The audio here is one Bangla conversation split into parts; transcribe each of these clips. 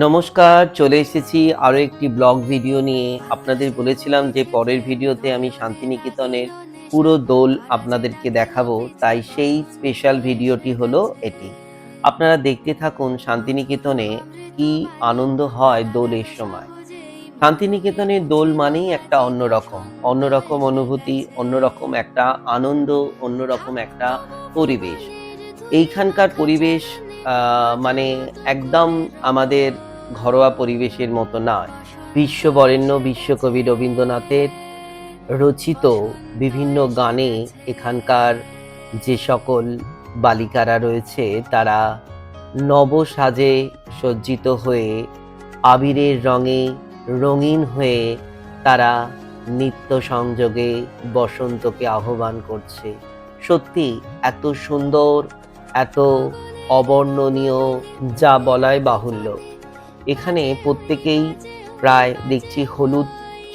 নমস্কার, চলে এসেছি আরো একটি ব্লগ ভিডিও নিয়ে। আপনাদের বলেছিলাম যে পরের ভিডিওতে আমি শান্তিনিকেতনের পুরো দোল আপনাদেরকে দেখাবো, তাই সেই স্পেশাল ভিডিওটি হলো এটি। আপনারা দেখতে থাকুন শান্তিনিকেতনে কি আনন্দ হয় দোলের সময়। শান্তিনিকেতনের দোল মানেই একটা অন্যরকম অনুভূতি, অন্যরকম একটা আনন্দ, অন্যরকম একটা পরিবেশ। এইখানকার পরিবেশ মানে একদম আমাদের ঘরোয়া পরিবেশের মতো নয়। বিশ্ববরেণ্য বিশ্বকবি রবীন্দ্রনাথের রচিত বিভিন্ন গানে এখানকার যে সকল বালিকারা রয়েছে তারা নব সাজে সজ্জিত হয়ে আবিরের রঙে রঙিন হয়ে তারা নিত্য সংযোগে বসন্তকে আহ্বান করছে। সত্যি এত সুন্দর, এত অবর্ণনীয়, যা বলায় বাহুল্য। এখানে প্রত্যেকেই প্রায় দেখছি হলুদ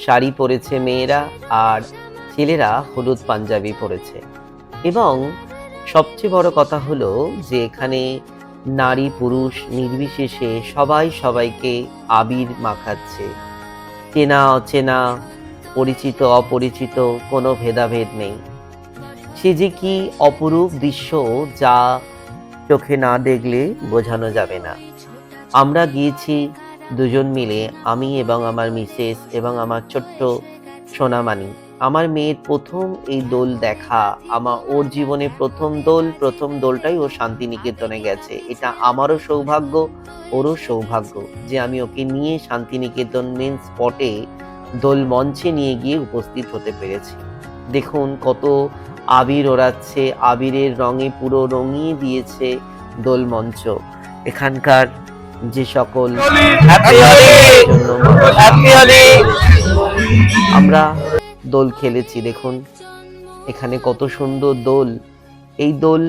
শাড়ি পরেছে মেয়েরা, আর ছেলেরা হলুদ পাঞ্জাবি পরেছে। এবং সবচেয়ে বড় কথা হলো যে এখানে নারী পুরুষ নির্বিশেষে সবাই সবাইকে আবির মাখাচ্ছে। চেনা অচেনা, পরিচিত অপরিচিত, কোনো ভেদাভেদ নেই। সে যে কি অপরূপ দৃশ্য, যা চোখে না দেখলে বোঝানো যাবে না। আমরা গিয়েছি দুজন মিলে, আমি এবং আমার মিসেস এবং আমার ছোট্ট সোনামানি। আমার মেয়ের প্রথম এই দোল দেখা, ওর জীবনে প্রথম দোলটাই ও শান্তিনিকেতনে গেছে। এটা আমারও সৌভাগ্য, ওরও সৌভাগ্য যে আমি ওকে নিয়ে শান্তিনিকেতন মেন স্পটে দোল মঞ্চে নিয়ে গিয়ে উপস্থিত হতে পেরেছি। দেখুন কত আবির ওড়াচ্ছে, আবিরের রঙে পুরো রঙিয়ে দিয়েছে দোল মঞ্চ। এখানকার যে সকল আমরা দোল খেলেছি, দেখুন এখানে কত সুন্দর দোল। এই দোল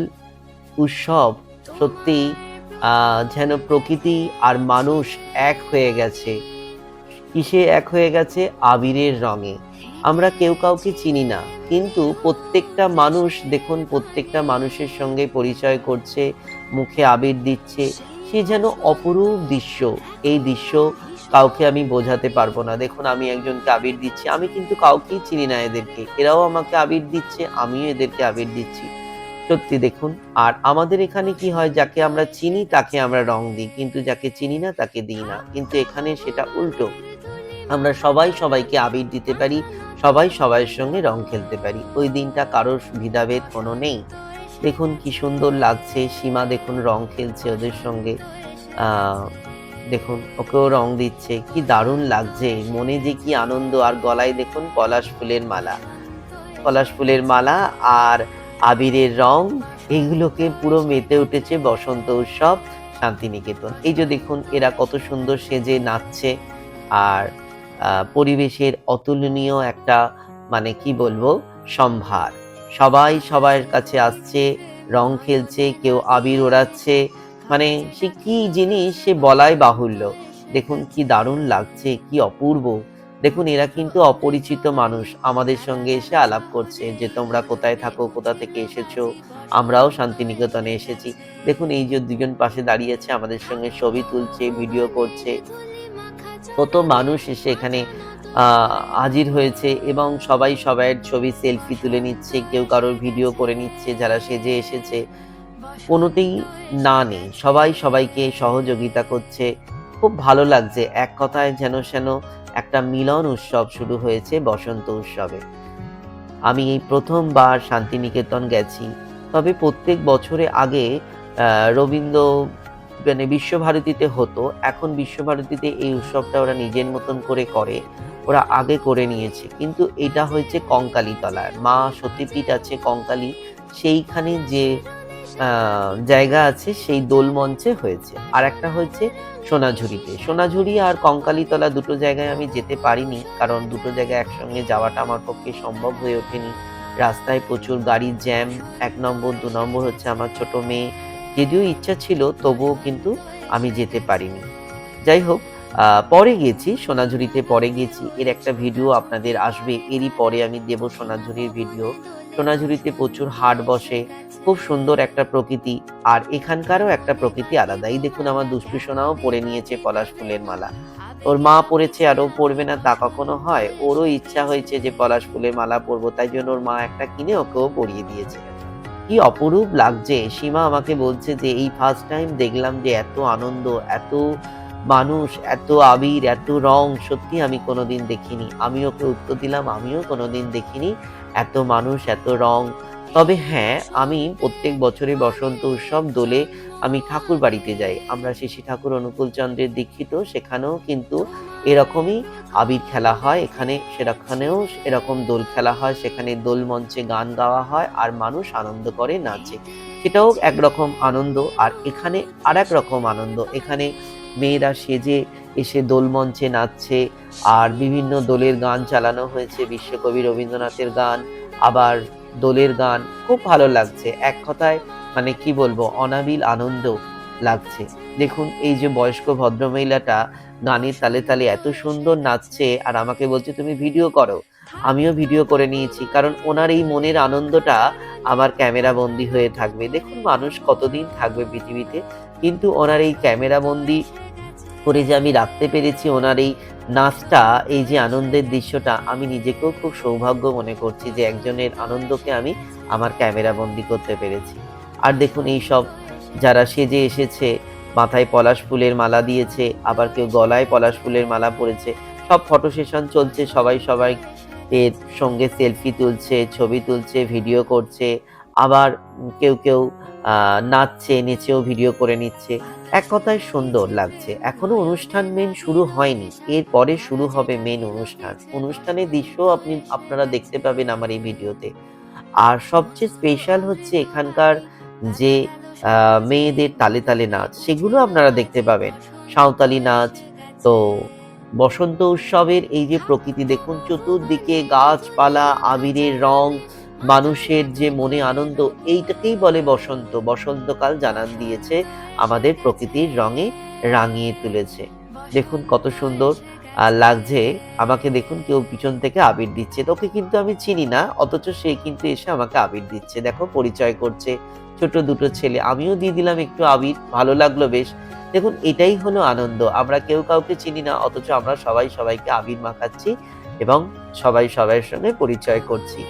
উৎসব সত্যি যেন প্রকৃতি আর মানুষ এক হয়ে গেছে। কিসে এক হয়ে গেছে? আবিরের রঙে। আমরা কেউ কাউকে চিনি না, কিন্তু প্রত্যেকটা মানুষ দেখুন, প্রত্যেকটা মানুষের সঙ্গে পরিচয় করছে, মুখে আবির দিচ্ছে। সে যেন অপরূপ দৃশ্য। এই দৃশ্য কাউকে আমি বোঝাতে পারবো না। দেখুন আমি একজনকে আবির দিচ্ছি, আমি কিন্তু কাউকেই চিনি না এদেরকে, এরাও আমাকে আবির দিচ্ছে, আমিও এদেরকে আবির দিচ্ছি। সত্যি দেখুন। আর আমাদের এখানে কি হয়, যাকে আমরা চিনি তাকে আমরা রং দিই, কিন্তু যাকে চিনি না তাকে দিই না। কিন্তু এখানে সেটা উল্টো। আমরা সবাই সবাইকে আবির দিতে পারি, সবাই সবাইয়ের সঙ্গে রং খেলতে পারি। ওই দিনটা কারোর ভেদাভেদ কোনো নেই। দেখুন কি সুন্দর লাগছে, সীমা দেখুন রং খেলছে ওদের সঙ্গে। দেখুন ওকেও রং দিচ্ছে, কি দারুণ লাগছে, মনে যে কি আনন্দ। আর গলায় দেখুন পলাশ ফুলের মালা, পলাশ ফুলের মালা আর আবিরের রং, এগুলোকে পুরো মেতে উঠেছে বসন্ত উৎসব শান্তিনিকেতন। এই যে দেখুন এরা কত সুন্দর সেজে নাচছে। আর পরিবেশের অতুলনীয় একটা, মানে কি বলবো, সম্ভার। সবাই সবার কাছে আসছে, রং খেলছে, কেউ আবির ওড়াচ্ছে। মানে সে কি জিনিস সে বলাই বাহুল্য। দেখুন কি দারুণ লাগছে, কি অপূর্ব। দেখুন এরা কিন্তু অপরিচিত মানুষ, আমাদের সঙ্গে এসে আলাপ করছে যে তোমরা কোথায় থাকো, কোথা থেকে এসেছো। আমরাও শান্তিনিকেতনে এসেছি। দেখুন এই যে দুজন পাশে দাঁড়িয়ে আছে, আমাদের সঙ্গে ছবি তুলছে, ভিডিও করছে। কত মানুষ এসে এখানে হাজির হয়েছে এবং সবাই সবাইয়ের ছবি সেলফি তুলে নিচ্ছে, কেউ কারোর ভিডিও করে নিচ্ছে। যারা সেজে এসেছে কোনোতেই না নেই, সবাই সবাইকে সহযোগিতা করছে। খুব ভালো লাগছে। এক কথায় যেন একটা মিলন উৎসব শুরু হয়েছে বসন্ত উৎসবে। আমি এই প্রথমবার শান্তিনিকেতন গেছি। তবে প্রত্যেক বছরে আগে রবীন্দ্র মানে বিশ্বভারতীতে হতো। এখন বিশ্বভারতীতে এই উৎসবটা ওরা নিজের মতন করে। ওরা আগে করে নিয়েছে। কিন্তু এটা হয়েছে কঙ্কালীতলায়। মা সতীপীঠ আছে কঙ্কালী, সেইখানে যে জায়গা আছে সেই দোল মঞ্চে হয়েছে। আর একটা হয়েছে সোনাঝুরিতে। সোনাঝুরি আর কঙ্কালীতলা দুটো জায়গায় আমি যেতে পারিনি, কারণ দুটো জায়গায় একসঙ্গে যাওয়াটা আমার পক্ষে সম্ভব হয়ে ওঠেনি। রাস্তায় প্রচুর গাড়ির জ্যাম, ১ নম্বর, ২ নম্বর হচ্ছে আমার ছোট মেয়ে। যদিও ইচ্ছা ছিল তবুও কিন্তু আমি যেতে পারিনি। যাই হোক, পরে গেছি সোনাঝুরিতে, পরে গেছি। এর একটা ভিডিও আপনাদের আসবে, এরই পরে আমি দেব সোনাঝুরির ভিডিও। সোনাঝুরিতে প্রচুর হাট বসে, খুব সুন্দর একটা প্রকৃতি, আর এখানকারও একটা প্রকৃতি আলাদা। এই দেখুন আমার দুষ্টু সোনাও পরে নিয়েছে পলাশ ফুলের মালা। ওর মা পরেছে আর ও পরবে না তা কখনো হয়? ওরও ইচ্ছা হয়েছে যে পলাশ ফুলের মালা পরবো, তাই জন্য ওর মা একটা কিনে ওকেও পরিয়ে দিয়েছে। কি অপরূপ লাগছে! সীমা আমাকে বলছে যে এই ফার্স্ট টাইম দেখলাম যে এত আনন্দ, এত মানুষ, এত আবির, এত রং সত্যি আমি কোনোদিন দেখিনি। আমি ওকে উত্তর দিলাম আমিও কোনোদিন দেখিনি এত মানুষ, এত রং। তবে হ্যাঁ, আমি প্রত্যেক বছরে বসন্ত উৎসব দোলে আমি ঠাকুর বাড়িতে যাই। আমরা শ্রী ঠাকুর অনুকূলচন্দ্রের দীক্ষিত, সেখানেও কিন্তু এরকমই আবির খেলা হয়। সেখানেও এরকম দোল খেলা হয়, সেখানে দোল মঞ্চে গান গাওয়া হয় আর মানুষ আনন্দ করে, নাচে। সেটাও একরকম আনন্দ, আর এখানে আরেক রকম আনন্দ। এখানে মেয়েরা সেজে এসে দোল মঞ্চে নাচছে, আর বিভিন্ন দোলের গান চালানো হয়েছে, বিশ্বকবি রবীন্দ্রনাথের গান, আবার দোলের গান। খুব ভালো লাগছে। এক কথায় মানে কি বলবো, অনাবিল আনন্দ লাগছে। দেখুন এই যে বয়স্ক ভদ্রমহিলাটা গানের তালে তালে এত সুন্দর নাচছে আর আমাকে বলছে তুমি ভিডিও করো। আমিও ভিডিও করে নিয়েছি, কারণ ওনার এই মনের আনন্দটা আমার ক্যামেরা বন্দী হয়ে থাকবে। দেখুন মানুষ কতদিন থাকবে পৃথিবীতে, কিন্তু ওনার এই ক্যামেরা বন্দী করে যে আমি রাখতে পেরেছি ওনার এই নাচটা, এই যে আনন্দের দৃশ্যটা, আমি নিজেকেও খুব সৌভাগ্য মনে করছি যে একজনের আনন্দকে আমি আমার ক্যামেরা বন্দী করতে পেরেছি। আর দেখুন এই সব যারা সেজে এসেছে, মাথায় পলাশ ফুলের মালা দিয়েছে, আবার কেউ গলায় পলাশ ফুলের মালা পরেছে, সব ফটো সেশন চলছে, সবাই এর সঙ্গে সেলফি তুলছে, ছবি তুলছে, ভিডিও করছে, আবার কেউ কেউ নাচছে, নেচেও ভিডিও করে নিচ্ছে। এক কথায় সুন্দর লাগছে। এখনো অনুষ্ঠান মেন শুরু হয়নি, এরপরে শুরু হবে মেন অনুষ্ঠান। অনুষ্ঠানের দৃশ্য আপনারা দেখতে পাবেন আমার এই ভিডিওতে। আর সবচেয়ে স্পেশাল হচ্ছে এখানকার যে মেয়েদের তালে তালে নাচ, সেগুলো আপনারা দেখতে পাবেন। সাঁওতালি নাচ। তো বসন্ত উৎসবের এই যে প্রকৃতি দেখুন, চতুর্দিকে গাছপালা, আবিরের রং, মানুষের যে মনে আনন্দ, এইটাকেই বলে বসন্ত। বসন্তকাল জানান দিয়েছে, আমাদের প্রকৃতির রঙে রাঙিয়ে তুলেছে। দেখুন কত সুন্দর লাগছে। আমাকে দেখুন কেউ পিছন থেকে আবির দিচ্ছে, তোকে কিন্তু আমি চিনি না, অথচ সে কিন্তু এসে আমাকে আবির দিচ্ছে। দেখো পরিচয় করছে, ছোট দুটো ছেলে। আমিও দিয়ে দিলাম একটু আবির, ভালো লাগলো বেশ। দেখুন এটাই হলো আনন্দ। আমরা কেউ কাউকে চিনি না, অথচ আমরা সবাই সবাইকে আবির মাখাচ্ছি এবং সবাই সবার সঙ্গে পরিচয় করছি।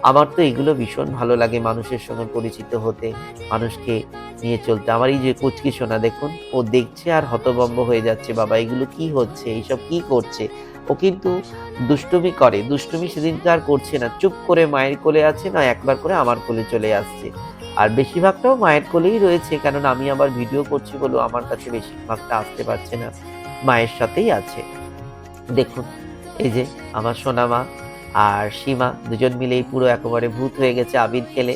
আমার তো এগুলো ভীষণ ভালো লাগে, মানুষের সঙ্গে পরিচিত হতে, মানুষকে নিয়ে চলতে। আমার এই যে কুচকি সোনা দেখুন, ও দেখছে আর হতভম্ব হয়ে যাচ্ছে, বাবা এগুলো কি হচ্ছে, এইসব কি করছে। ও কিন্তু দুষ্টুমি করে, দুষ্টুমি সেদিনকে আর করছে না, চুপ করে মায়ের কোলে আছে, না একবার করে আমার কোলে চলে আসছে। আর বেশিরভাগটাও মায়ের কোলেই রয়েছে, কারণ আমি আবার ভিডিও করছি বলে আমার কাছে বেশিরভাগটা আসতে পারছে না, মায়ের সাথেই আছে। দেখুন এই যে আমার সোনা মা আর সীমা দুজন মিলেই পুরো একেবারে ভূত হয়ে গেছে আবির খেলে।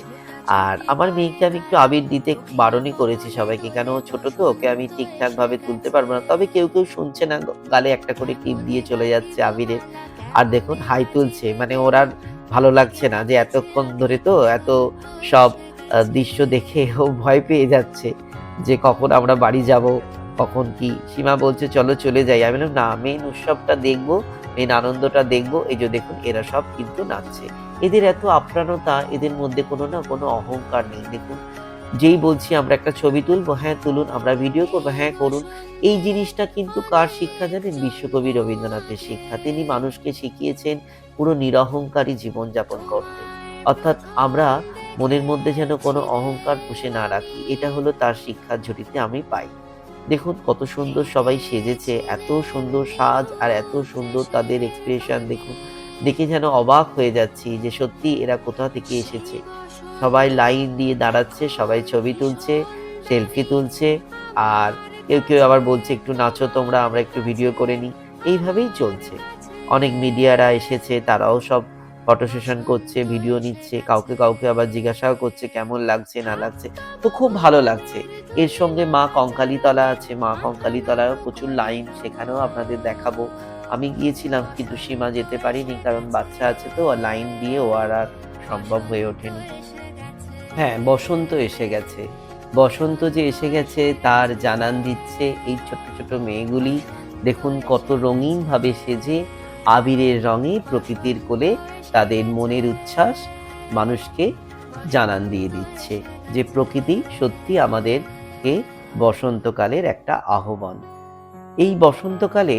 আর আমার মেয়েকে আমি একটু আবির দিতে বারণই করেছি সবাইকে, কেন ও ছোট তো, ওকে আমি ঠিকঠাক ভাবে তুলতে পারবো না। তবে কেউ কেউ শুনছে না, গালে একটা করে টিপ দিয়ে চলে যাচ্ছে আবিরের। আর দেখুন হাই তুলছে, মানে ওর আর ভালো লাগছে না যে এতক্ষণ ধরে তো এত সব দৃশ্য দেখে ও ভয় পেয়ে যাচ্ছে যে কখন আমরা বাড়ি যাব, কখন কি। সীমা বলছে চলো চলে যাই। আমি বললাম না, মেন উৎসবটা দেখবো, মেন আনন্দটা দেখবো। এই যে দেখুন এরা সব কিন্তু নাচছে। এদের এত আপ্রাণতা, এদের মধ্যে কোনো অহংকার নেই। দেখুন যেই বলছি আমরা একটা ছবি তুলবো, হ্যাঁ তুলুন, আমরা ভিডিও করবো, হ্যাঁ করুন। এই জিনিসটা কিন্তু কার শিক্ষা জানেন? বিশ্বকবি রবীন্দ্রনাথের শিক্ষা। তিনি মানুষকে শিখিয়েছেন পুরো নিরহংকারী জীবনযাপন করতে। অর্থাৎ আমরা মনের মধ্যে যেন কোনো অহংকার পুষে না রাখি, এটা হলো তার শিক্ষার ঝুড়িতে আমি পাই। দেখুন কত সুন্দর সবাই সেজেছে, এত সুন্দর সাজ আর এত সুন্দর তাদের এক্সপ্রেশন দেখুন, দেখে যেন অবাক হয়ে যাচ্ছি যে সত্যি এরা কোথা থেকে এসেছে। সবাই লাইন দিয়ে দাঁড়াচ্ছে, সবাই ছবি তুলছে, সেলফি তুলছে, আর কেউ কেউ আবার বলছে একটু নাচো তোমরা, আমরা একটু ভিডিও করে নিই। এইভাবেই চলছে। অনেক মিডিয়ারা এসেছে, তারাও সব ফটো সেশন করছে, ভিডিও নিচ্ছে, কাউকে কাউকে আবার জিজ্ঞাসাও করছে কেমন লাগছে না লাগছে। তো খুব ভালো লাগছে। এর সঙ্গে মা কঙ্কালীতলা আছে, মা কঙ্কালীতলায়ও প্রচুর লাইন, সেখানেও আপনাদের দেখাবো। আমি গিয়েছিলাম কিন্তু সীমা যেতে পারিনি, কারণ বাচ্চা আছে তো, লাইন দিয়ে ও আর সম্ভব হয়ে ওঠেনি। হ্যাঁ, বসন্ত এসে গেছে। বসন্ত যে এসে গেছে তার জানান দিচ্ছে এই ছোট্ট ছোট মেয়েগুলি। দেখুন কত রঙিনভাবে সেজে আবিরের রঙে প্রকৃতির কোলে তাদের মনের উচ্ছ্বাস মানুষকে জানান দিয়ে দিচ্ছে। যে প্রকৃতি সত্যি আমাদেরকে বসন্তকালের একটা আহ্বান। এই বসন্তকালে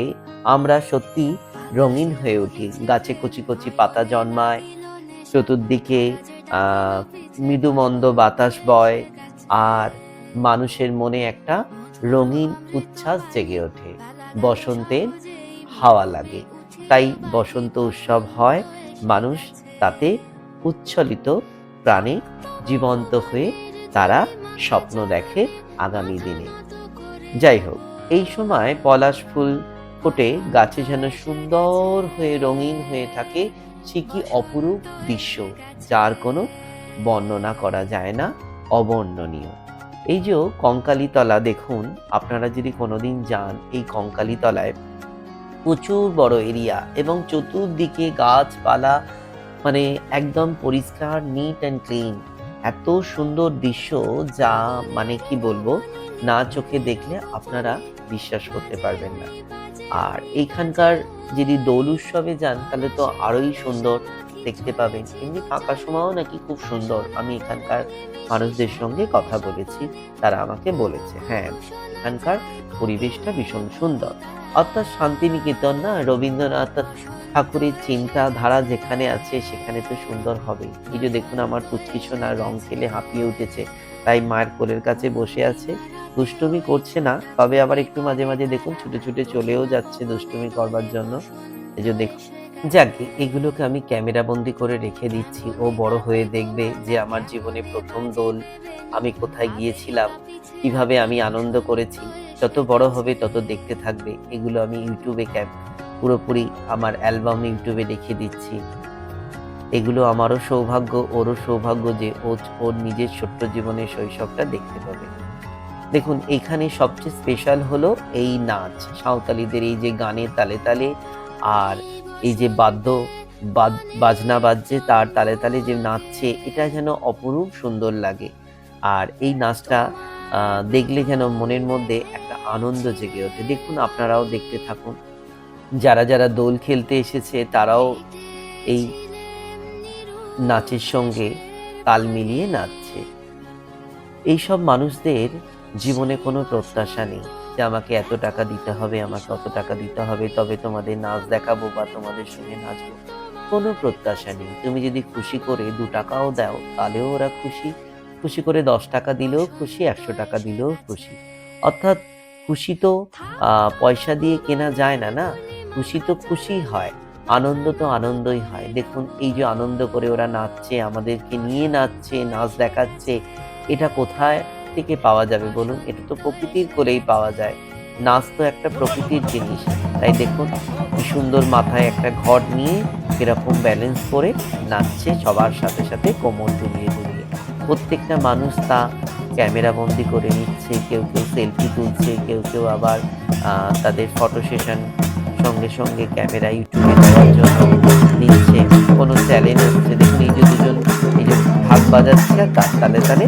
আমরা সত্যি রঙিন হয়ে উঠি। গাছে কচি কচি পাতা জন্মায়, চতুর্দিকে আহ মৃদুমন্দ বাতাস বয়, আর মানুষের মনে একটা রঙিন উচ্ছ্বাস জেগে ওঠে। বসন্তের হাওয়া লাগে, তাই বসন্ত উৎসব হয়। মানুষ তাতে উচ্ছ্বলিত প্রাণে জীবন্ত হয়ে তারা স্বপ্ন দেখে আগামী দিনে। যাই হোক, এই সময় পলাশ ফুল ফোটে, গাছে যেন সুন্দর হয়ে রঙিন হয়ে থাকে। সে কি অপরূপ দৃশ্য, যার কোনো বর্ণনা করা যায় না, অবর্ণনীয়। এই যে কঙ্কালীতলা দেখুন, আপনারা যদি কোনোদিন যান এই কঙ্কালীতলায়, প্রচুর বড় এরিয়া এবং চতুর্দিকে গাছপালা, মানে একদম পরিষ্কার, নিট অ্যান্ড ক্লিন। এত সুন্দর দৃশ্য, যা মানে কি বলবো, না চোখে দেখলে আপনারা বিশ্বাস করতে পারবেন না। আর এইখানকার যদি দোল উৎসবে যান তাহলে তো আরোই সুন্দর দেখতে পাবেন। এমনি ফাঁকা সময়ও নাকি খুব সুন্দর। আমি এখানকার মানুষদের সঙ্গে কথা বলেছি, তারা আমাকে বলেছে হ্যাঁ, এখানকার পরিবেশটা ভীষণ সুন্দর। অর্থাৎ শান্তিনিকেতন না, রবীন্দ্রনাথ ঠাকুরের চিন্তাধারা যেখানে আছে সেখানে তো সুন্দর হবে। এই যে দেখুন, আমার পুচকি সোনা রং খেলে হাঁপিয়ে উঠেছে, তাই মায়ের কোলের কাছে বসে আছে, দুষ্টুমি করছে না, তবে আবার একটু মাঝে মাঝে দেখুন ছুটে ছুটে চলেও যাচ্ছে দুষ্টুমি করবার জন্য। এই যে দেখুন, যাকে এগুলোকে আমি ক্যামেরা বন্দি করে রেখে দিচ্ছি। ও বড় হয়ে দেখবে যে আমার জীবনে প্রথম দোল, আমি কোথায় গিয়েছিলাম, কিভাবে আমি আনন্দ করেছি। যত বড় হবে তত দেখতে থাকবে। এগুলো আমি ইউটিউবে পুরোপুরি আমার অ্যালবাম ইউটিউবে রেখে দিচ্ছি। এগুলো আমারও সৌভাগ্য, ওরও সৌভাগ্য যে ওর নিজের ছোট্ট জীবনের শৈশবটা দেখতে পাবে। দেখুন, এখানে সবচেয়ে স্পেশাল হলো এই নাচ, সাঁওতালিদের এই যে গানের তালে তালে, আর এই যে বাজনা বাজছে তার তালে তালে যে নাচছে, এটা যেন অপরূপ সুন্দর লাগে। আর এই নাচটা দেখলে যেন মনের মধ্যে একটা আনন্দ জেগে ওঠে। দেখুন, আপনারাও দেখতে থাকুন। যারা যারা দোল খেলতে এসেছে তারাও এই নাচের সঙ্গে তাল মিলিয়ে নাচছে। এইসব মানুষদের জীবনে কোনো প্রত্যাশা নেই যে আমাকে এত টাকা দিতে হবে, আমাকে অত টাকা দিতে হবে, তবে তোমাদের নাচ দেখাবো বা তোমাদের সঙ্গে নাচবো। কোনো প্রত্যাশা নেই। তুমি যদি খুশি করে ২ টাকাও দাও তাহলেও ওরা খুশি। খুশি করে ১০ টাকা দিলেও খুশি, ১০০ টাকা দিলেও খুশি। অর্থাৎ খুশি তো পয়সা দিয়ে কেনা যায় না, না? খুশি তো খুশিই হয়, আনন্দ তো আনন্দই হয়। দেখুন, এই যে আনন্দ করে ওরা নাচছে, আমাদেরকে নিয়ে নাচছে, নাচ দেখাচ্ছে, এটা কোথায় থেকে পাওয়া যাবে বলুন? এটা তো প্রকৃতির কোলেই পাওয়া যায়। নাচ তো একটা প্রকৃতির জিনিস। তাই দেখুন, কি সুন্দর মাথায় একটা ঘট নিয়ে কিরকম ব্যালেন্স করে নাচছে সবার সাথে সাথে কোমর দুলিয়ে দুলিয়ে। প্রত্যেকটা মানুষ তা ক্যামেরা বন্দি করে নিচ্ছে, কেউ কেউ সেলফি তুলছে, কেউ কেউ আবার তাদের ফটো সেশন সঙ্গে সঙ্গে ক্যামেরা ইউটিউবে দেওয়ার জন্য নিচ্ছে। কোনো চ্যালেঞ্জ হচ্ছে, দেখুন এই যে দুজন এই যে ঢাক বাজাচ্ছে আর তার তালে তালে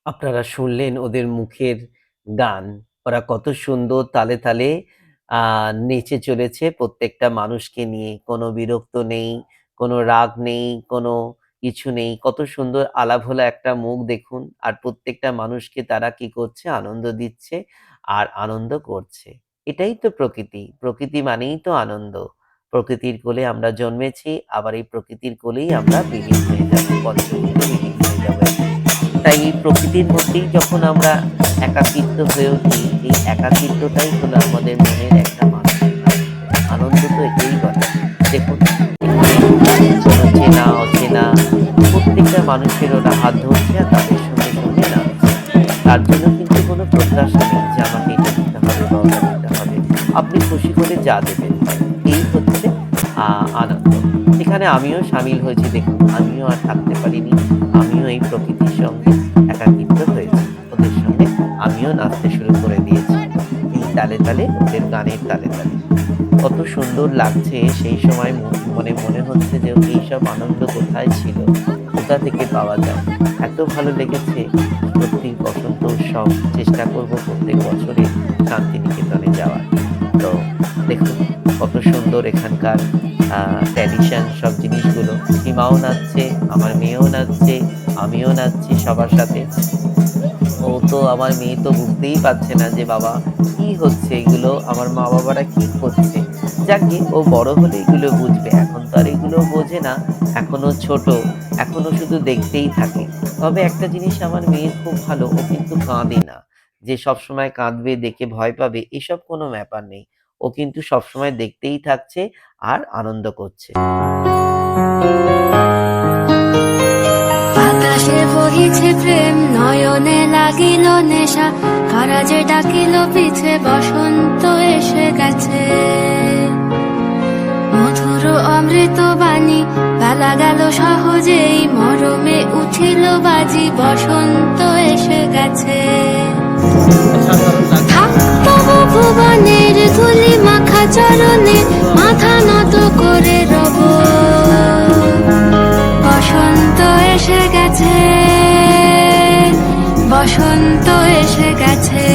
আপনারা শুনলেন ওদের মুখের গান। ওরা কত সুন্দর তালে তালে নেচে চলেছে প্রত্যেকটা মানুষকে নিয়ে। কোনো বিরক্ত নেই, কোনো রাগ নেই, কোনো কিছু নেই। কত সুন্দর আলাভোলা একটা মুখ দেখুন। আর প্রত্যেকটা মানুষকে তারা কি করছে? আনন্দ দিচ্ছে আর আনন্দ করছে। এটাই তো প্রকৃতি। প্রকৃতি মানেই তো আনন্দ। প্রকৃতির কোলে আমরা জন্মেছি, আবার এই প্রকৃতির কোলেই আমরা বিলীন হয়ে যাব। পঞ্চভূতে বিলীন হয়ে যাব একদিন। তাই এই প্রকৃতির মধ্যেই যখন আমরা একাকিত্ব হয়ে উঠি, এই একাকিত্বটাই হলো আমাদের মনের একটা মানসিক আনন্দ। আনন্দ তো একেই বলে। দেখুন এখানে কোনো চেনা অচেনা প্রত্যেকটা মানুষের ওরা হাত ধরছে আর তাদের সঙ্গে সঙ্গে নাচছে। তার জন্য কিন্তু কোনো প্রত্যাশা নেই যে আমাকে এটা দিতে হবে বা ওটা দিতে হবে। আপনি খুশি করে যা দেবেন, এই হচ্ছে আনন্দ। এখানে আমিও শামিল হয়েছি দেখুন, আমিও আর থাকতে পারিনি। আমিও এই প্রকৃতির সঙ্গে একাকিত্ব হয়েছি। ওদের সঙ্গে আমিও নাচতে শুরু করে দিয়েছি। এই তালে, তালে ওদের গানের তালে, তালে। কত সুন্দর লাগছে সেই সময় মনে হচ্ছে যে এইসব আনন্দ কোথায় ছিল? কোথা থেকে পাওয়া যায়? এত ভালো লেগেছে। সত্যি বসন্ত উৎসব চেষ্টা করব প্রত্যেক বছরে শান্তিনিকেতনে যাওয়ার। তো দেখুন কত সুন্দর এখানকার ট্র্যাডিশন সব জিনিসগুলো। সীমাও নাচছে, আমার মেয়েও নাচছে, আমিও নাচছি সবার সাথে। আমার মেয়ে তো বুঝতেই পারছে না যে বাবা কি হচ্ছে এগুলো, আমার মা-বাবারা কি করছে? যাকগে ও বড় হলে এগুলো বুঝবে। এখন তো আর এগুলো বোঝে না। এখনো ছোট, এখনো শুধু দেখতেই থাকে। তবে একটা জিনিস আমার মেয়ের খুব ভালো, ও কিন্তু কাঁদে না। যে সবসময় কাঁদবে, দেখে ভয় পাবে এসব কোনো ব্যাপার নেই। ও কিন্তু সবসময় দেখতেই থাকছে আর আনন্দ করছে। বাতাসে বহিছে প্রেম, নয়নে লাগিল নেশা, কারা যে ডাকিল পিছে, বসন্ত এসে গেছে। মধুর অমৃত বাণী, বেলা গেল সহজেই, মরমে উঠিল বাজি, বসন্ত এসে গেছে। তবু ভুবনের ধুলি মাখা চরণে, মাথা নত করে রব। বসন্ত এসে গেছে, বসন্ত এসে গেছে।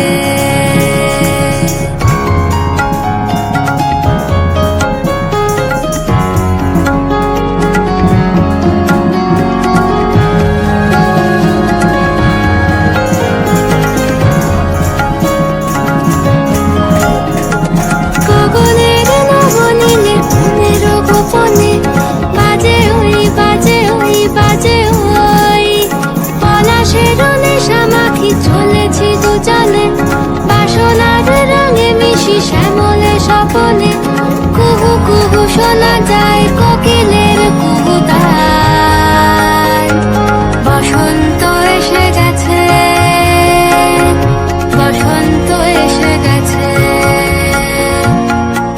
গগনের নবনীলে ফুলের গোপনে, বাজে ওই বাজে ওই বাজে ওই, পলাশের নেশা মাখি চলেছি দুজনে, বাসনার রঙে মিশি শ্যামলে স্বপনে, কুহু কুহু শোনা যায় কোকিলের কুহুতান। বসন্ত এসে গেছে, বসন্ত এসে গেছে।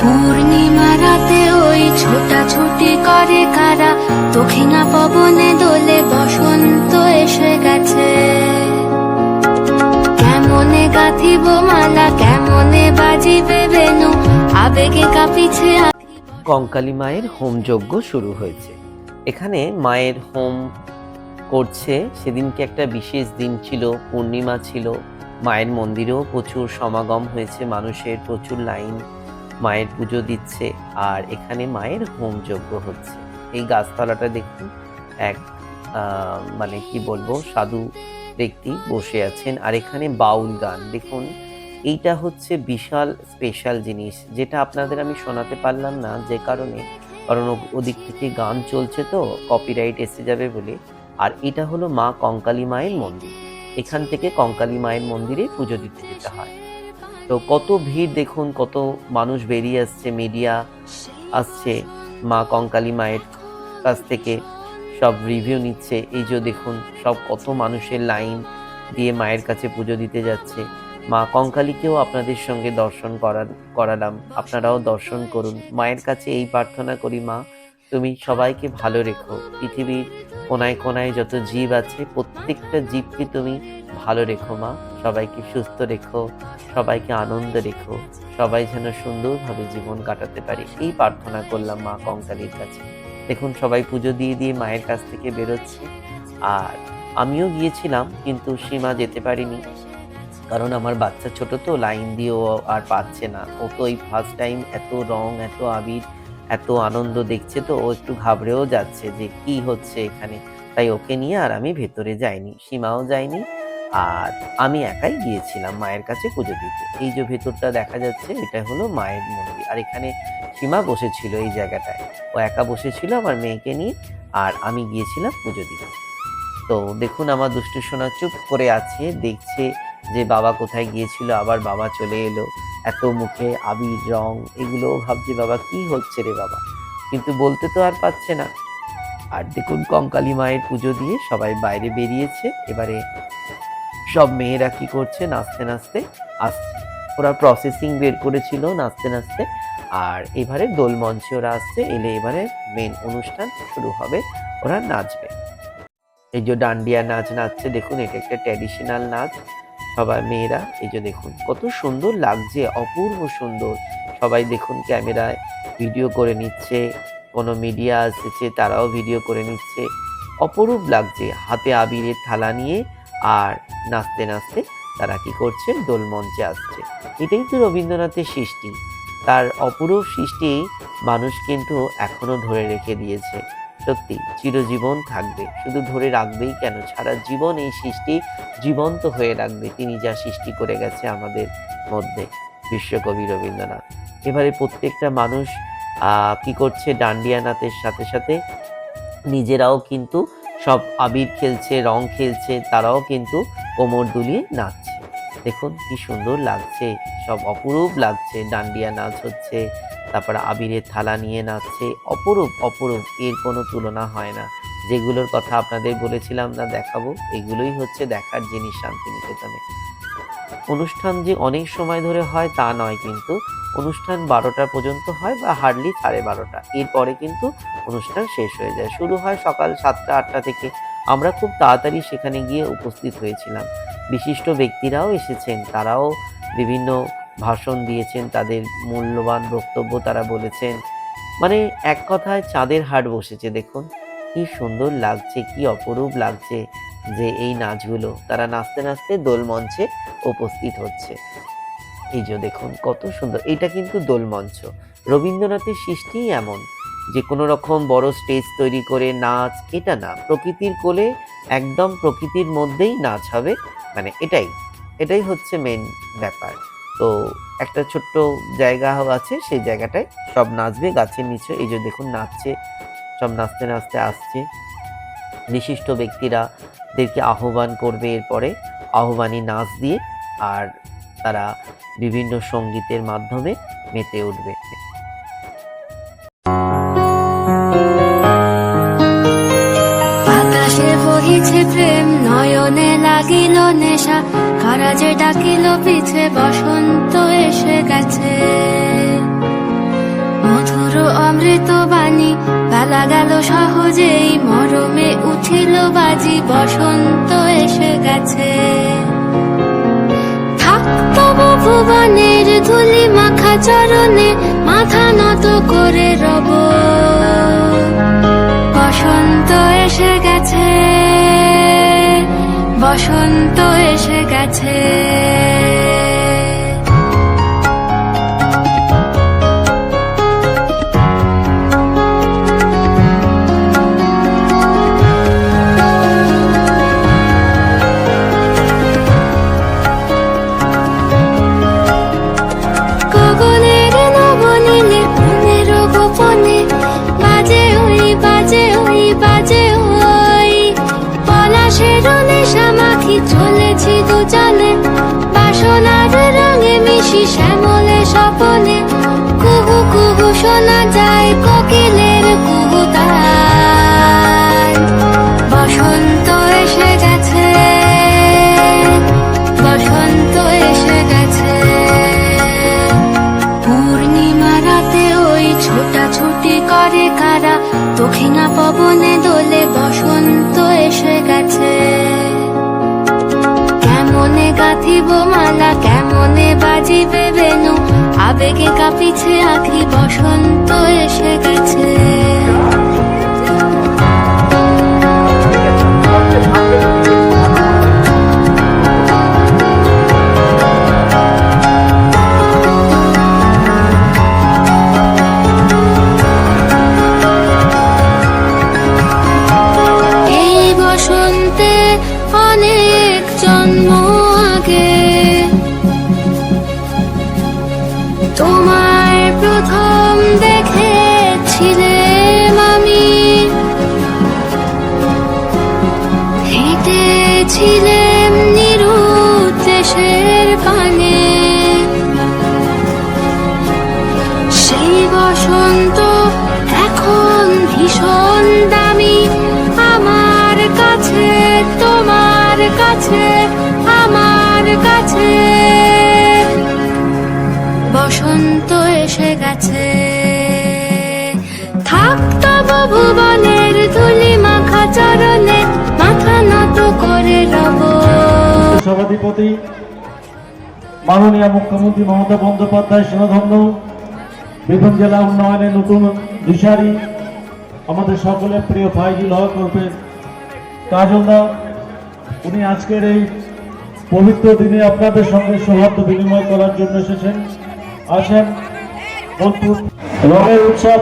পূর্ণিমা রাতে ওই ছোটাছুটি করে কারা, দক্ষিণা পবনে দোলে, বসন্ত এসে গেছে। কেমনে গাঁথিব মালা, কেমনে বাজিবে বেনু, আবেগে কাঁপিছে কঙ্কালী মায়ের হোমযজ্ঞ শুরু হয়েছে। এখানে মায়ের হোম করছে। সেদিনকে একটা বিশেষ দিন ছিল, পূর্ণিমা ছিল। মায়ের মন্দিরেও প্রচুর সমাগম হয়েছে মানুষের, প্রচুর লাইন, মায়ের পুজো দিচ্ছে। আর এখানে মায়ের হোমযজ্ঞ হচ্ছে। এই গাছতলাটা দেখুন, এক মানে কি বলবো, সাধু ব্যক্তি বসে আছেন। আর এখানে বাউল গান দেখুন, এইটা হচ্ছে বিশাল স্পেশাল জিনিস, যেটা আপনাদের আমি শোনাতে পারলাম না যে কারণে, কারণ ওদিক থেকে গান চলছে তো কপিরাইট এসে যাবে বলে। আর এটা হলো মা কঙ্কালী মায়ের মন্দির। এখান থেকে কঙ্কালী মায়ের মন্দিরে পুজো দিতে যেতে হয়। তো কত ভিড় দেখুন, কত মানুষ বেরিয়ে আসছে, মিডিয়া আসছে মা কঙ্কালী মায়ের কাছ থেকে সব রিভিউ নিচ্ছে। এই যে দেখুন সব কত মানুষের লাইন দিয়ে মায়ের কাছে পুজো দিতে যাচ্ছে। মা কঙ্কালীকেও আপনাদের সঙ্গে দর্শন করালাম, আপনারাও দর্শন করুন। মায়ের কাছে এই প্রার্থনা করি, মা তুমি সবাইকে ভালো রেখো। পৃথিবীর কোনায় কোনায় যত জীব আছে প্রত্যেকটা জীবকে তুমি ভালো রেখো মা, সবাইকে সুস্থ রেখো, সবাইকে আনন্দ রেখো, সবাই যেন সুন্দরভাবে জীবন কাটাতে পারে, এই প্রার্থনা করলাম মা কঙ্কালীর কাছে। দেখুন সবাই পুজো দিয়ে দিয়ে মায়ের কাছ থেকে বেরোচ্ছে। আর আমিও গিয়েছিলাম, কিন্তু সীমা যেতে পারিনি, কারণ আমার বাচ্চা ছোট তো, লাইন দিয়েও আর পাচ্ছে না। ও তো এই ফার্স্ট টাইম এত রং, এত আবির, এত আনন্দ দেখছে, তো ও একটু ঘাবড়েও যাচ্ছে যে কি হচ্ছে এখানে। তাই ওকে নিয়ে আর আমি ভেতরে যাইনি, সীমাও যায়নি। আর আমি একাই গিয়েছিলাম মায়ের কাছে পুজো দিতে। এই যে ভেতরটা দেখা যাচ্ছে এটা হলো মায়ের মন্দির। আর এখানে সীমা বসেছিল এই জায়গাটায়। ও একা বসেছিল আমার মেয়েকে নিয়ে, আর আমি গিয়েছিলাম পুজো দিতে। তো দেখুন আমার দুষ্টু সোনা চুপ করে আছে, দেখছে যে বাবা কোথায় গিয়েছিল, আবার বাবা চলে এলো। এত মুখে আবির রং, এগুলো ভাবছে বাবা কি হচ্ছে রে বাবা, কিন্তু বলতে তো আর পারছে না। আর দেখুন কঙ্কালী মায়ের পুজো দিয়ে সবাই বাইরে বেরিয়েছে। এবারে সব মেয়েরা কি করছে, নাচতে নাচতে আসছে। ওরা প্রসেসিং বের করেছিল নাচতে নাচতে। আর এবারে দোল মঞ্চে ওরা আসছে, এলে এবারে মেন অনুষ্ঠান শুরু হবে, ওরা নাচবে। এই যে ডান্ডিয়া নাচ নাচছে, দেখুন এটা একটা ট্র্যাডিশনাল নাচ। সবাই মেয়েরা এই যে দেখুন কত সুন্দর লাগছে, অপূর্ব সুন্দর। সবাই দেখুন ক্যামেরায় ভিডিও করে নিচ্ছে, কোনো মিডিয়া এসেছে তারাও ভিডিও করে নিচ্ছে, অপরূপ লাগছে। হাতে আবিরের থালা নিয়ে আর নাচতে নাচতে তারা কি করছে, দোল মঞ্চে আসছে। এটাই তো রবীন্দ্রনাথের সৃষ্টি, তার অপরূপ সৃষ্টি মানুষ কিন্তু এখনো ধরে রেখে দিয়েছে। সত্যি চিরজীবন থাকবে, শুধু ধরে রাখবেই কেন, সারা জীবন এই সৃষ্টি জীবন্ত হয়ে রাখবে, তিনি যা সৃষ্টি করে গেছে আমাদের মধ্যে বিশ্বকবি রবীন্দ্রনাথ। এবারে প্রত্যেকটা মানুষ কি করছে, ডান্ডিয়া নাচের সাথে সাথে নিজেরাও কিন্তু সব আবির খেলছে, রং খেলছে, তারাও কিন্তু কোমর দুলিয়ে নাচছে। দেখুন কি সুন্দর লাগছে, সব অপরূপ লাগছে। ডান্ডিয়া নাচ হচ্ছে, তারপর আবিরের থালা নিয়ে নাচছে, অপরূপ অপরূপ, এর কোনো তুলনা হয় না। যেগুলোর কথা আপনাদের বলেছিলাম না দেখাবো, এগুলোই হচ্ছে দেখার জিনিস শান্তিনিকেতনে। অনুষ্ঠান যে অনেক সময় ধরে হয় তা নয়, কিন্তু অনুষ্ঠান 12টা পর্যন্ত হয় বা হার্ডলি 12:30। এরপরে কিন্তু অনুষ্ঠান শেষ হয়ে যায়। শুরু হয় সকাল 7টা-8টা থেকে। আমরা খুব তাড়াতাড়ি সেখানে গিয়ে উপস্থিত হয়েছিলাম। বিশিষ্ট ব্যক্তিরাও এসেছেন, তারাও বিভিন্ন ভাষণ দিয়েছেন, তাদের মূল্যবান বক্তব্য তারা বলেছেন। মানে এক কথায় চাঁদের হাট বসেছে। দেখুন কি সুন্দর লাগছে, কি অপরূপ লাগছে যে এই নাচগুলো, তারা নাচতে নাচতে দোল মঞ্চে উপস্থিত হচ্ছে। এই যে দেখুন কত সুন্দর, এটা কিন্তু দোল মঞ্চ। রবীন্দ্রনাথের সৃষ্টিই এমন যে কোনো রকম বড় স্টেজ তৈরি করে নাচ, এটা না, প্রকৃতির কোলে একদম প্রকৃতির মধ্যেই নাচ হবে, মানে এটাই এটাই হচ্ছে মেন ব্যাপার। তো একটা ছোট্ট জায়গা আছে, সেই জায়গাটায় সব নাচবে গাছের নিচে। এই যে দেখুন নাচছে, সব নাচতে নাচতে আসছে। বিশিষ্ট ব্যক্তিরা দেরকে আহ্বান করবে এরপরে, আহ্বানী নাচ দিয়ে, আর তারা বিভিন্ন সঙ্গীতের মাধ্যমে মেতে উঠবে। বাতাসে বহিছে প্রেম, নয়নে লাগিল নেশা, কারাজে ডাকিল পিছে, বসন্ত এসে গেছে। মধুর অমৃত বাণী, বেলা গেল সহজেই, মরমে উঠিল বাজি, বসন্ত এসে গেছে। থাকতব ভুবনের ধুলি মাখা চরণে, মাথা নত করে রব, বসন্ত এসে গেছে, বসন্ত এসে গেছে। গগনের নবনীলে মনের গোপনে, বাজে ওই বাজে ওই বাজে ওই, পলাশের নেশা মাখি চলেছি দুজনে, বাসনার রঙে মিশি শ্যামলে স্বপনে, কুহু কুহু শোনা যায় কোকিলের কুহুতান। বসন্ত এসে গেছে, বসন্ত এসে গেছে। পূর্ণিমা রাতে ওই ছোটাছুটি করে কারা, দক্ষিণা পবনে দোলে, বসন্ত এসে গেছে। কেমনে গাঁথিব মালা, কেমনে বাজিবে বেনু, আবেগে কাঁপিছে আঁখি, বসন্ত এসে গেছে। এই তোমায় প্রথম দেখেছিলাম আমি, হেঁটেছিলাম নিরুদ্দেশের পানে, সেই বসন্ত এখন ভীষণ দামি আমার কাছে, তোমার কাছে, আমার কাছে। বসন্ত এসে গেছে, থাকতব ভুবনের ধুলি মাখা চরণে, মাথা নত করে রব। সভাধিপতি মাননীয় মুখ্যমন্ত্রী মমতা বন্দ্যোপাধ্যায় স্নেহধন্য, বীরভূম জেলা উন্নয়নের নতুন দিশারি আমাদের সকলের প্রিয় ফাইজুল হক ওরফে কাজলদা, উনি আজকের এই পবিত্র দিনে আপনাদের সঙ্গে সৌহার্দ্য বিনিময় করার জন্য এসেছেন। আসেন, বোলপুর রঙের উৎসব,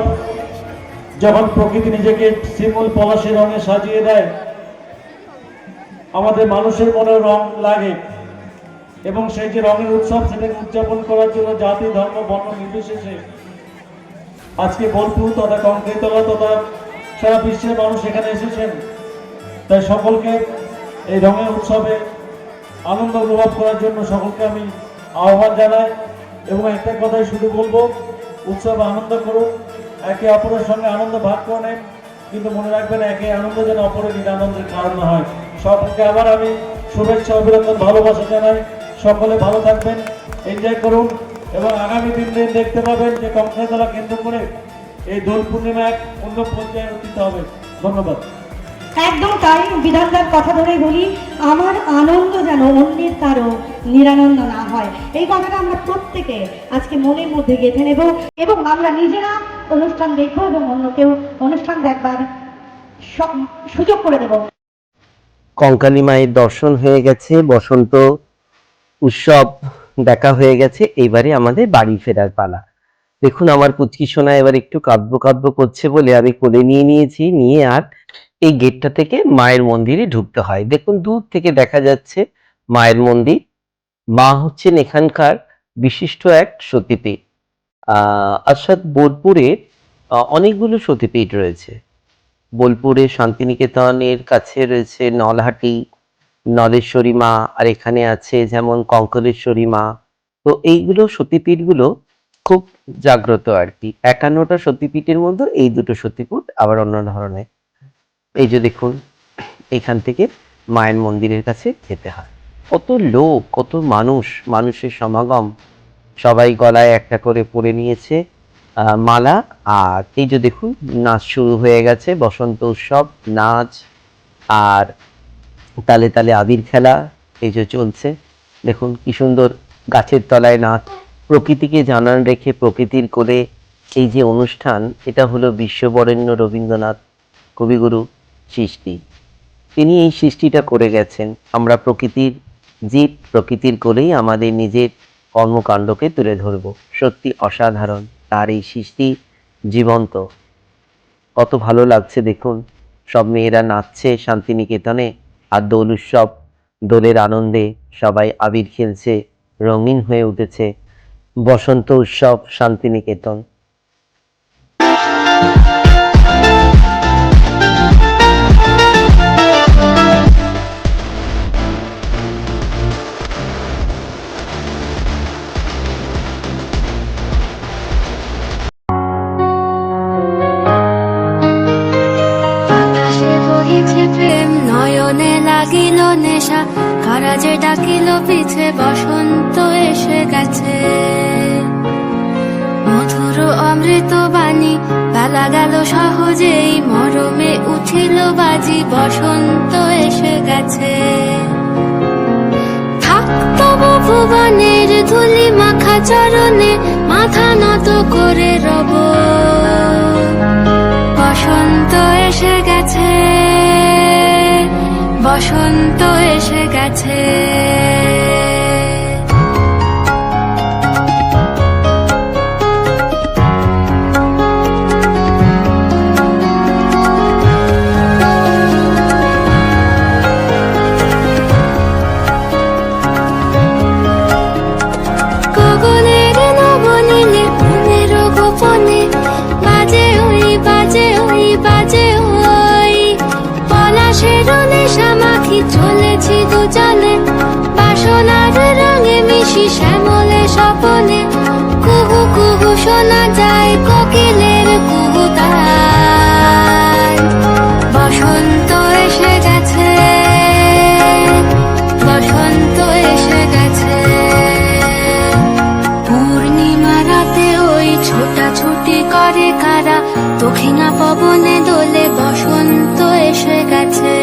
যখন প্রকৃতি নিজেকে শিমুল পলাশের রঙে সাজিয়ে দেয়, আমাদের মানুষের মনে রং লাগে এবং সেই যে রঙের উৎসব সেটাকে উদযাপন করার জন্য জাতি ধর্ম বর্ণ নির্বিশেষে আজকে বোলপুর তথা কংক্রিতলা তথা সারা বিশ্বের মানুষ এখানে এসেছেন। তাই সকলকে এই রঙের উৎসবে আনন্দ অনুভব করার জন্য সকলকে আমি আহ্বান জানাই এবং একটা কথাই শুধু বলবো, উৎসবে আনন্দ করুন, একে অপরের সঙ্গে আনন্দ ভাগ করে নেন, কিন্তু মনে রাখবেন একে আনন্দ যেন অপরের নিরানন্দের কারণ না হয়। সকলকে আবার আমি শুভেচ্ছা অভিনন্দন ভালোবাসা জানাই। সকলে ভালো থাকবেন, এনজয় করুন এবং আগামী দিন দেখতে পাবেন যে কংক্রিতলা কেন্দ্র করে এই দোল পূর্ণিমা এক অন্য পর্যায়ে উত্থিত হবে। ধন্যবাদ। একদম তাই, বিধানদার কথা ধরেই বলি, আমার আনন্দ যেন অন্যের কারো নিরানন্দ না হয়, এই কথাটা আমরা প্রত্যেকে আজকে মনের মধ্যে গেঁথে নেব এবং আমরা নিজেরা অনুষ্ঠান দেখবো এবং অন্যকেও অনুষ্ঠান দেখবার সুযোগ করে দেব। কঙ্কালী মায়ের দর্শন হয়ে গেছে, বসন্ত উৎসব দেখা হয়ে গেছে, এইবারে আমাদের বাড়ি ফেরার পালা। দেখুন আমার পুচকি সোনা এবার একটু কাঁদবো কাঁদবো করছে বলে আমি কোলে নিয়ে নিয়েছি, নিয়ে আর এই গেটটা থেকে মায়ের মন্দিরে ঢুকতে হয়। দেখুন দূর থেকে দেখা যাচ্ছে মায়ের মন্দির। মা হচ্ছেন এখানকার বিশিষ্ট এক সতীপীঠ। অর্থাৎ বোলপুরে অনেকগুলো সতীপীঠ রয়েছে। বোলপুরে শান্তিনিকেতনের কাছে রয়েছে নলহাটি, নলেশ্বরী মা, আর এখানে আছে যেমন কঙ্কলেশ্বরী মা। তো এইগুলো সতীপীঠগুলো খুব জাগ্রত আর কি। 51টা সতীপীঠের মধ্যে এই দুটো সতীপীঠ আবার অন্য ধরনের। এই যে দেখুন, এখান থেকে মায়ের মন্দিরের কাছে যেতে হয়। কত লোক, কত মানুষ, মানুষের সমাগম, সবাই গলায় একটা করে পরে নিয়েছে মালা। আর এই যে দেখুন নাচ শুরু হয়ে গেছে, বসন্ত উৎসব, নাচ আর তালে তালে আবির খেলা এই যে চলছে। দেখুন কি সুন্দর গাছের তলায় নাচ, প্রকৃতিকে জানান রেখে প্রকৃতির কোলে এই যে অনুষ্ঠান, এটা হলো বিশ্ববরেণ্য রবীন্দ্রনাথ কবিগুরু সৃষ্টি। তিনি এই সৃষ্টিটা করে গেছেন। আমরা প্রকৃতির জীব, প্রকৃতির কোলেই আমাদের নিজের কর্মকাণ্ডকে তুলে ধরব। সত্যি অসাধারণ, তার এই সৃষ্টি জীবন্ত। কত ভালো লাগছে দেখুন, সব মেয়েরা নাচছে শান্তিনিকেতনে, আর দোল উৎসব, দোলের আনন্দে সবাই আবির খেলছে, রঙিন হয়ে উঠেছে। বসন্ত উৎসব শান্তিনিকেতন। প্রেম নয়নে লাগিল নেশা, কারাজে ডাকিল পিছে, বসন্ত এসে গেছে। মধুর অমৃত বাণী বেলা গেল সহজেই, মরমে উঠিল বাজি, বসন্ত এসে গেছে। থাকতব ভুবনের ধুলি মাখা চরণে, মাথা নত করে রব। বসন্ত এসে গেছে, বসন্ত এসে গেছে। গগনের নবনীল যায় কোকিলের কুহুতান। বসন্ত এসে গেছে, বসন্ত এসে গেছে। পূর্ণিমা রাতে ওই ছোটাছুটি করে কারা, দক্ষিণা পবনে দোলে বসন্ত এসে গেছে।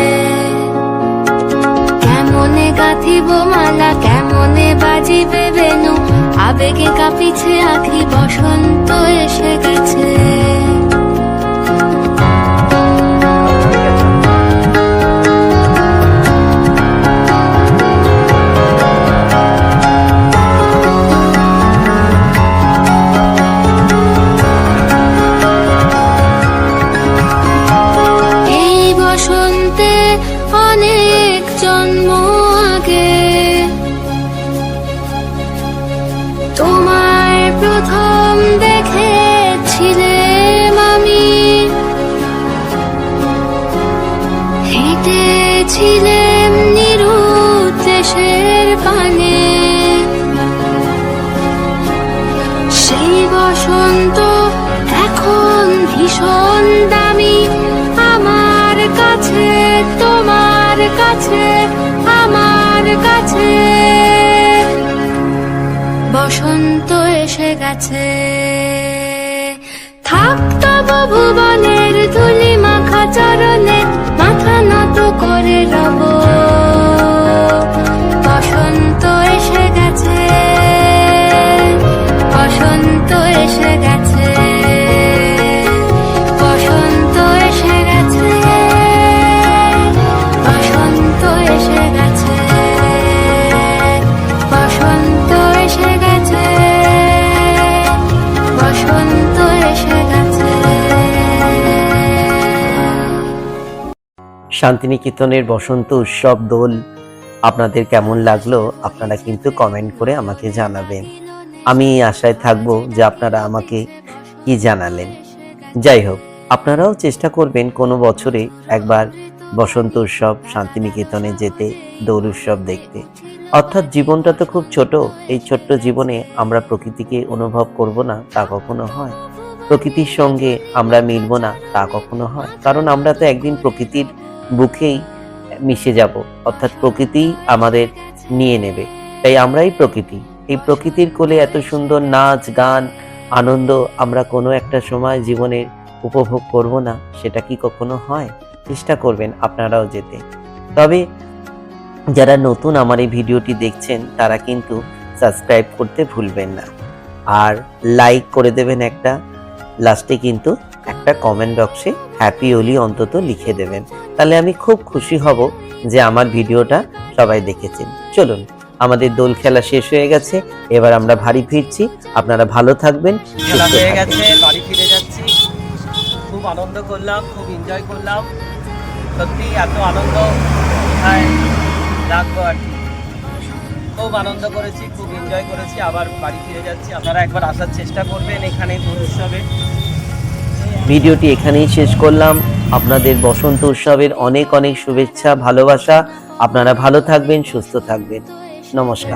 কেমনে গাঁথিব মালা, কেমনে বাজিবে বেনু, আবেগে কাঁপিছে আঁখি, বসন্ত এসে গেছে। এই বসন্তে অনেক জন্ম আগে তোমায় প্রথম দেখেছিলাম আমি। হেঁটেছিলাম নিরুদ্দেশের পানে, সেই বসন্ত এখন ভীষণ দামি আমার কাছে, তোমার কাছে, আমার কাছে। বসন্ত এসে গেছে। থাকতো ভুবনের ধুলি মাখা চরণে, মাথা নত করে রব। বসন্ত এসে গেছে, বসন্ত এসে গেছে, বসন্ত এসে গেছে, বসন্ত এসে গেছে, বসন্ত এসে গেছে, বসন্ত এসে গেছে। শান্তিনিকেতনের বসন্ত উৎসব দোল আপনাদের কেমন লাগলো আপনারা কিন্তু কমেন্ট করে আমাকে জানাবেন। আমি এই আশায় থাকবো যে আপনারা আমাকে কি জানালেন। যাই হোক, আপনারাও চেষ্টা করবেন কোনো বছরে একবার বসন্ত উৎসব শান্তিনিকেতনে যেতে, দোল উৎসব দেখতে। অর্থাৎ জীবনটা তো খুব ছোট, এই ছোট্ট জীবনে আমরা প্রকৃতিকে অনুভব করব না তা কখনো হয়, প্রকৃতির সঙ্গে আমরা মিলব না তা কখনো হয়, কারণ আমরা তো একদিন প্রকৃতির বুকেই মিশে যাব, অর্থাৎ প্রকৃতি আমাদের নিয়ে নেবে। তাই আমরাই প্রকৃতি, এই প্রকৃতির কোলে এত সুন্দর নাচ গান আনন্দ আমরা কোনো একটা সময় জীবনের উপভোগ করব না, সেটা কি কখনো হয়? চেষ্টা করবেন আপনারাও যেতে। তবে যারা নতুন আমার এই ভিডিওটি দেখছেন তারা কিন্তু সাবস্ক্রাইব করতে ভুলবেন না, আর লাইক করে দেবেন একটা, লাস্টে কিন্তু একটা কমেন্ট বক্সে হ্যাপি হোলি অন্তত লিখে দেবেন, তাহলে আমি খুব খুশি হব যে আমার ভিডিওটা সবাই দেখেছেন। চলুন, আমাদের দোল খেলা শেষ হয়ে গেছে, এবার আমরা বাড়ি ফিরছি। আপনারা ভালো থাকবেন, খেলা সুস্থ হয়ে থাকবেন। গেছে, বাড়ি ফিরে যাচ্ছি। খুব আনন্দ করলাম, খুব এনজয় করলাম। সত্যি এত আনন্দ কোথায় রাখবো আর কি। খুব আনন্দ করেছি, খুব এনজয় করেছি। আবার বাড়ি ফিরে যাচ্ছি। আপনারা একবার আসার চেষ্টা করবেন এখানে দোল উৎসবে। ভিডিওটি এখানেই শেষ করলাম। আপনাদের বসন্ত উৎসবের অনেক অনেক শুভেচ্ছা, ভালোবাসা। আপনারা ভালো থাকবেন, সুস্থ থাকবেন। নমস্কার।